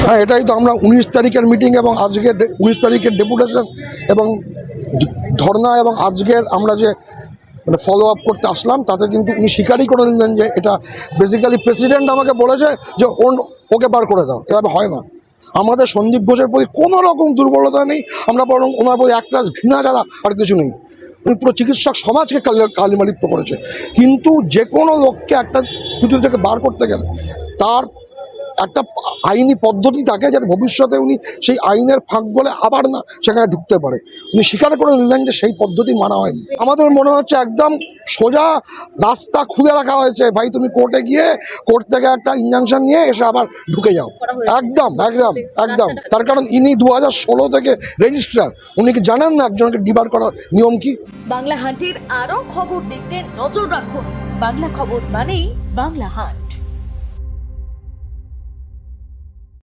হ্যাঁ, এটাই তো আমরা 19 তারিখের মিটিং এবং আজকে 19 তারিখের ডেপুটেশন এবং ধর্না এবং আজকের আমরা যে মানে ফলো আপ করতে আসলাম, তাতে কিন্তু উনি স্বীকারই করে নিলেন যে এটা বেসিক্যালি প্রেসিডেন্ট আমাকে বলেছে যে ওকে বার করে দাও। এভাবে হয় না। আমাদের সন্দীপ ঘোষের প্রতি কোনো রকম দুর্বলতা নেই, আমরা বরং ওনার প্রতি একটা ঘৃণা ছাড়া আর কিছু নেই। উনি পুরো চিকিৎসক সমাজকে কালিমালিপ্ত করেছে। কিন্তু যে কোনো লোককে একটা পৃথিবী থেকে বার করতে গেলে তার একটা আইনি পদ্ধতি থাকে, যাতে ভবিষ্যতে উনি সেই আইনের ফাঁক গলে আবার না সেখানে ঢুকতে পারে। উনি স্বীকার করে নিলেন যে সেই পদ্ধতি মানা হয়নি। আমাদের মনে হচ্ছে একদম সোজা রাস্তা খুলে রাখা হয়েছে, ভাই তুমি কোর্টে গিয়ে কোর্ট থেকে একটা ইনজাংশন নিয়ে এসে আবার ঢুকে যাও। একদম একদম একদম। তার কারণ ইনি 2016 থেকে রেজিস্ট্রার। উনি কি জানেন না একজনকে ডিবার করার নিয়ম কি? বাংলা হান্টের আরও খবর দেখতে নজর রাখুন। বাংলা খবর মানেই বাংলা হান্ট।